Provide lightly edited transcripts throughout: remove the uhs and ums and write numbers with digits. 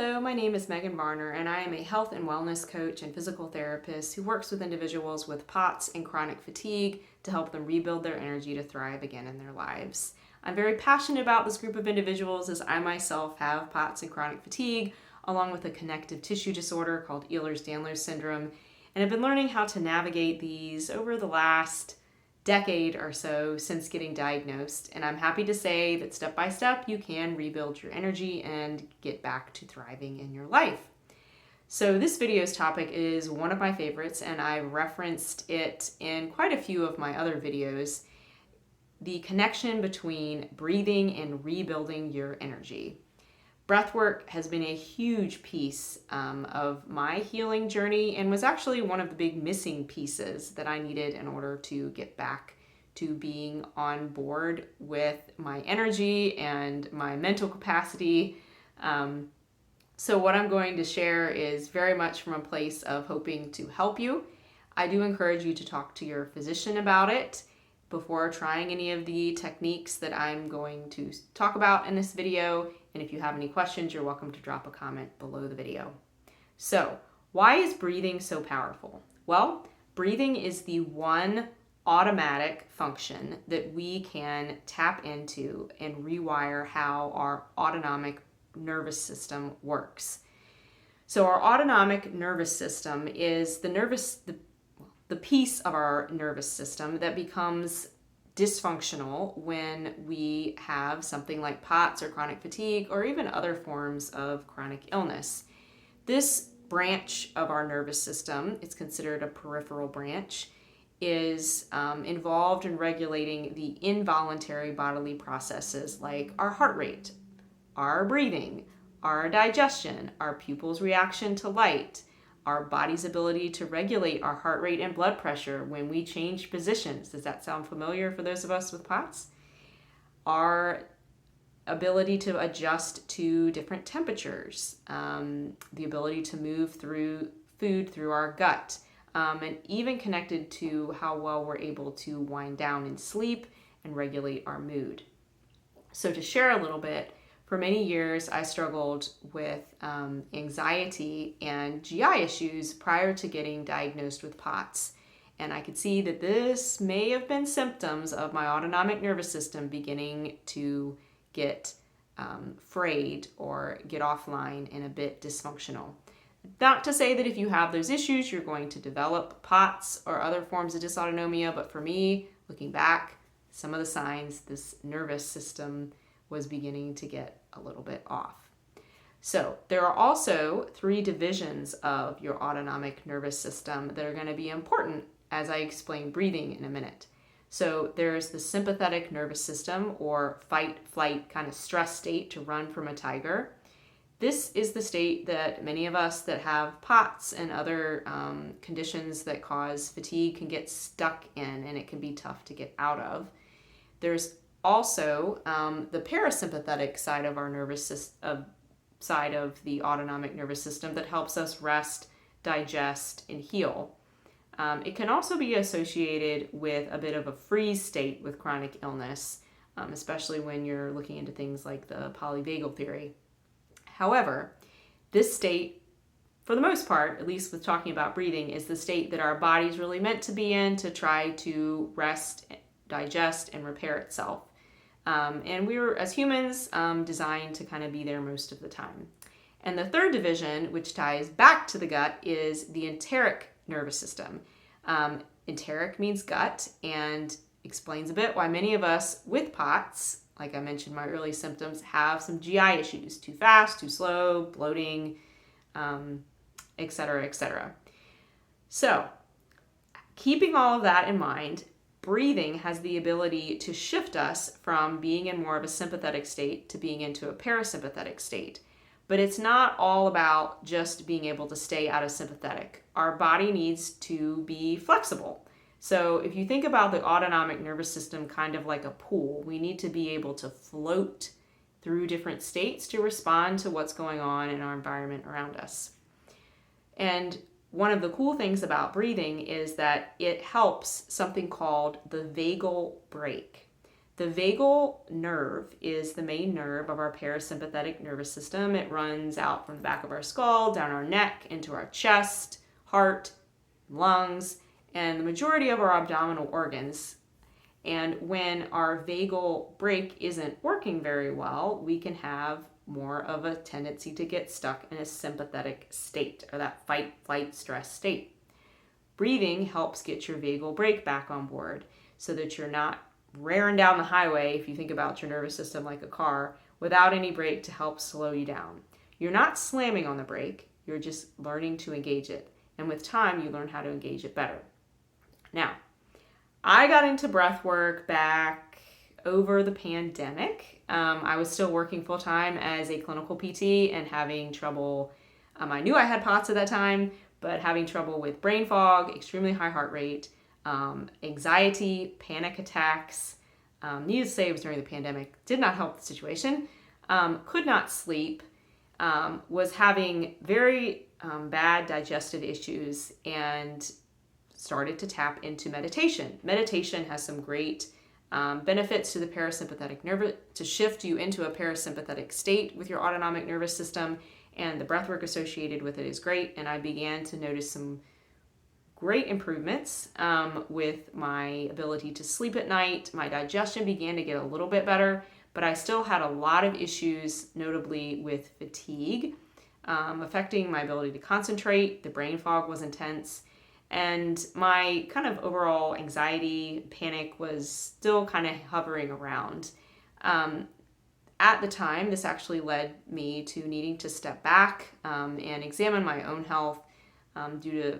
Hello, my name is Megan Varner, and I am a health and wellness coach and physical therapist who works with individuals with POTS and chronic fatigue to help them rebuild their energy to thrive again in their lives. I'm very passionate about this group of individuals as I myself have POTS and chronic fatigue, along with a connective tissue disorder called Ehlers-Danlos syndrome, and I've been learning how to navigate these over the last decade or so since getting diagnosed, and I'm happy to say that step by step you can rebuild your energy and get back to thriving in your life. So this video's topic is one of my favorites, and I've referenced it in quite a few of my other videos, the connection between breathing and rebuilding your energy. Breathwork has been a huge piece of my healing journey and was actually one of the big missing pieces that I needed in order to get back to being on board with my energy and my mental capacity. So what I'm going to share is very much from a place of hoping to help you. I do encourage you to talk to your physician about it before trying any of the techniques that I'm going to talk about in this video. And if you have any questions, you're welcome to drop a comment below the video. So, why is breathing so powerful? Well, breathing is the one automatic function that we can tap into and rewire how our autonomic nervous system works. So our autonomic nervous system is the piece of our nervous system that becomes dysfunctional when we have something like POTS or chronic fatigue or even other forms of chronic illness. This branch of our nervous system, it's considered a peripheral branch, is involved in regulating the involuntary bodily processes like our heart rate, our breathing, our digestion, our pupils' reaction to light, our body's ability to regulate our heart rate and blood pressure when we change positions. Does that sound familiar for those of us with POTS? Our ability to adjust to different temperatures, the ability to move through food through our gut, and even connected to how well we're able to wind down and sleep and regulate our mood. So to share a little bit, for many years, I struggled with anxiety and GI issues prior to getting diagnosed with POTS. And I could see that this may have been symptoms of my autonomic nervous system beginning to get frayed or get offline and a bit dysfunctional. Not to say that if you have those issues, you're going to develop POTS or other forms of dysautonomia, but for me, looking back, some of the signs, this nervous system was beginning to get a little bit off. So there are also 3 divisions of your autonomic nervous system that are going to be important as I explain breathing in a minute. So there's the sympathetic nervous system, or fight, flight kind of stress state to run from a tiger. This is the state that many of us that have POTS and other conditions that cause fatigue can get stuck in, and it can be tough to get out of. There's also, the parasympathetic side of our nervous system, side of the autonomic nervous system that helps us rest, digest, and heal. It can also be associated with a bit of a freeze state with chronic illness, especially when you're looking into things like the polyvagal theory. However, this state, for the most part, at least with talking about breathing, is the state that our body's really meant to be in to try to rest, digest, and repair itself. And we were, as humans, designed to kind of be there most of the time. And the third division, which ties back to the gut, is the enteric nervous system. Enteric means gut and explains a bit why many of us with POTS, like I mentioned, my early symptoms, have some GI issues, too fast, too slow, bloating, etc., etc. So, keeping all of that in mind, breathing has the ability to shift us from being in more of a sympathetic state to being into a parasympathetic state. But it's not all about just being able to stay out of sympathetic. Our body needs to be flexible. So if you think about the autonomic nervous system kind of like a pool, we need to be able to float through different states to respond to what's going on in our environment around us. And one of the cool things about breathing is that it helps something called the vagal brake. The vagal nerve is the main nerve of our parasympathetic nervous system. It runs out from the back of our skull, down our neck, into our chest, heart, lungs, and the majority of our abdominal organs. And when our vagal brake isn't working very well, we can have more of a tendency to get stuck in a sympathetic state, or that fight, flight, stress state. Breathing helps get your vagal brake back on board so that you're not raring down the highway, if you think about your nervous system like a car, without any brake to help slow you down. You're not slamming on the brake, you're just learning to engage it. And with time, you learn how to engage it better. Now, I got into breath work back over the pandemic. I was still working full-time as a clinical PT and having trouble. I knew I had POTS at that time, but having trouble with brain fog, extremely high heart rate, anxiety, panic attacks. Needless to say, it was during the pandemic. Did not help the situation. Could not sleep. Was having very bad digestive issues and started to tap into meditation. Meditation has some great benefits to the parasympathetic nerve, to shift you into a parasympathetic state with your autonomic nervous system, and the breathwork associated with it is great. And I began to notice some great improvements with my ability to sleep at night. My digestion began to get a little bit better, but I still had a lot of issues, notably with fatigue, affecting my ability to concentrate. The brain fog was intense, and my kind of overall anxiety, panic was still kind of hovering around. At the time, this actually led me to needing to step back and examine my own health due to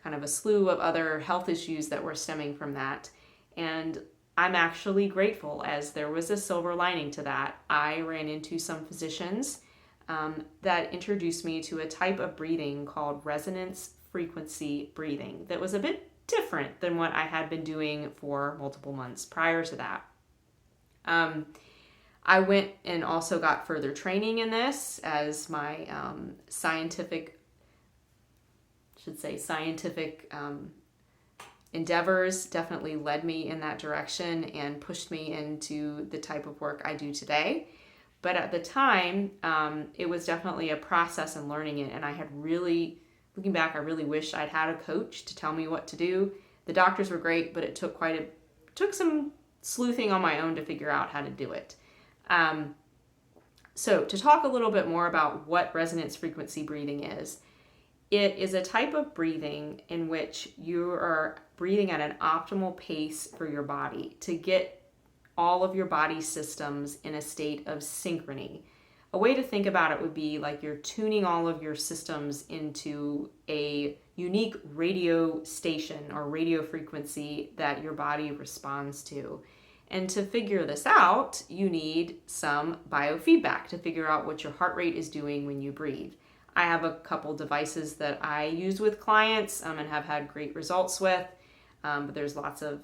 kind of a slew of other health issues that were stemming from that. And I'm actually grateful, as there was a silver lining to that. I ran into some physicians that introduced me to a type of breathing called resonance frequency breathing that was a bit different than what I had been doing for multiple months prior to that. I went and also got further training in this, as my scientific endeavors definitely led me in that direction and pushed me into the type of work I do today. But at the time, it was definitely a process in learning it. And I had really, looking back, I really wish I'd had a coach to tell me what to do. The doctors were great, but it took some sleuthing on my own to figure out how to do it. So to talk a little bit more about what resonance frequency breathing is, it is a type of breathing in which you are breathing at an optimal pace for your body to get all of your body systems in a state of synchrony. A way to think about it would be like you're tuning all of your systems into a unique radio station or radio frequency that your body responds to. And to figure this out, you need some biofeedback to figure out what your heart rate is doing when you breathe. I have a couple devices that I use with clients and have had great results with, but there's lots of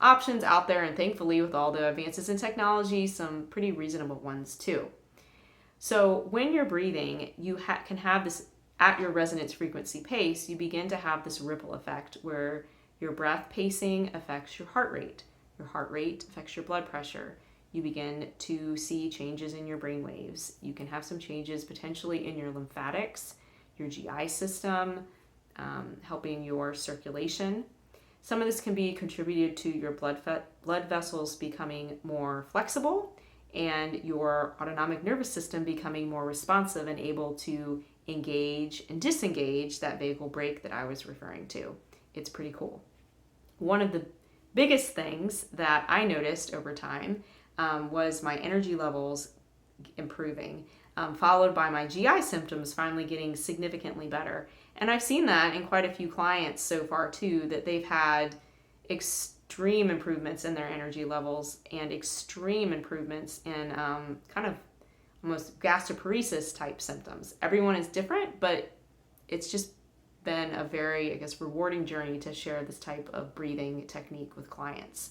options out there, and thankfully with all the advances in technology, some pretty reasonable ones too. So when you're breathing, you can have this, at your resonance frequency pace, you begin to have this ripple effect where your breath pacing affects your heart rate. Your heart rate affects your blood pressure. You begin to see changes in your brain waves. You can have some changes potentially in your lymphatics, your GI system, helping your circulation. Some of this can be contributed to your blood vessels becoming more flexible and your autonomic nervous system becoming more responsive and able to engage and disengage that vagal brake that I was referring to. It's pretty cool. One of the biggest things that I noticed over time was my energy levels improving, followed by my GI symptoms finally getting significantly better. And I've seen that in quite a few clients so far too, that they've had extreme improvements in their energy levels and extreme improvements in kind of almost gastroparesis type symptoms. Everyone is different, but it's just been a very, rewarding journey to share this type of breathing technique with clients.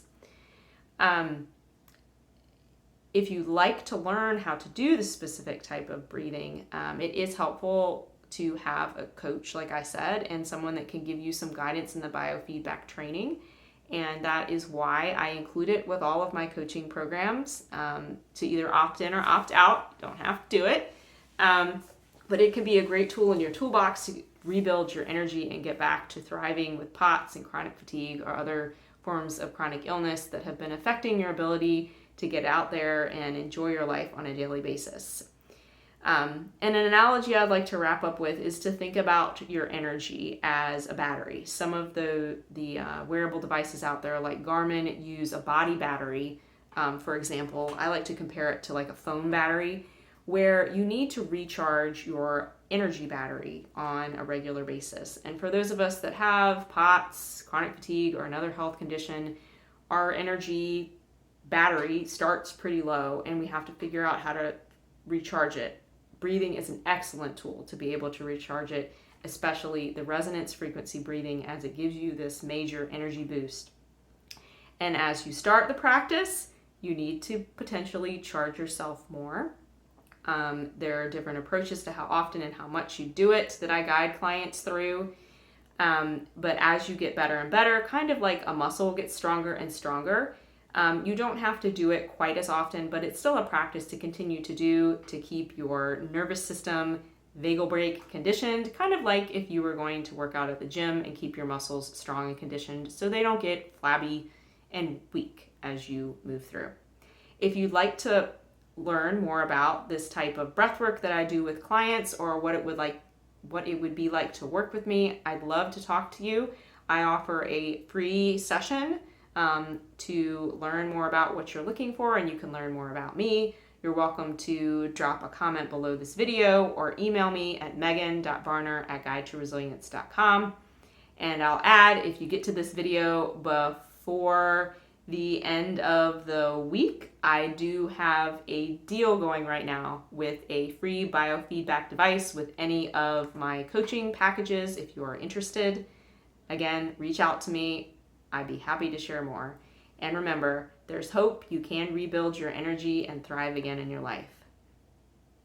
If you'd like to learn how to do this specific type of breathing, it is helpful to have a coach, like I said, and someone that can give you some guidance in the biofeedback training. And that is why I include it with all of my coaching programs, to either opt in or opt out. You don't have to do it. But it can be a great tool in your toolbox to rebuild your energy and get back to thriving with POTS and chronic fatigue or other forms of chronic illness that have been affecting your ability to get out there and enjoy your life on a daily basis. And an analogy I'd like to wrap up with is to think about your energy as a battery. Some of the wearable devices out there like Garmin use a body battery. For example, I like to compare it to like a phone battery, where you need to recharge your energy battery on a regular basis. And for those of us that have POTS, chronic fatigue, or another health condition, our energy battery starts pretty low and we have to figure out how to recharge it. Breathing is an excellent tool to be able to recharge it, especially the resonance frequency breathing, as it gives you this major energy boost. And as you start the practice, you need to potentially charge yourself more. There are different approaches to how often and how much you do it that I guide clients through. But as you get better and better, kind of like a muscle gets stronger and stronger, you don't have to do it quite as often, but it's still a practice to continue to do to keep your nervous system vagal brake conditioned, kind of like if you were going to work out at the gym and keep your muscles strong and conditioned so they don't get flabby and weak as you move through. If you'd like to learn more about this type of breath work that I do with clients, or what it would be like to work with me, I'd love to talk to you. I offer a free session to learn more about what you're looking for, and you can learn more about me. You're welcome to drop a comment below this video or email me at megan.varner@guidetoresilience.com. And I'll add, if you get to this video before the end of the week, I do have a deal going right now with a free biofeedback device with any of my coaching packages. If you are interested, again, reach out to me. I'd be happy to share more. And remember, there's hope. You can rebuild your energy and thrive again in your life.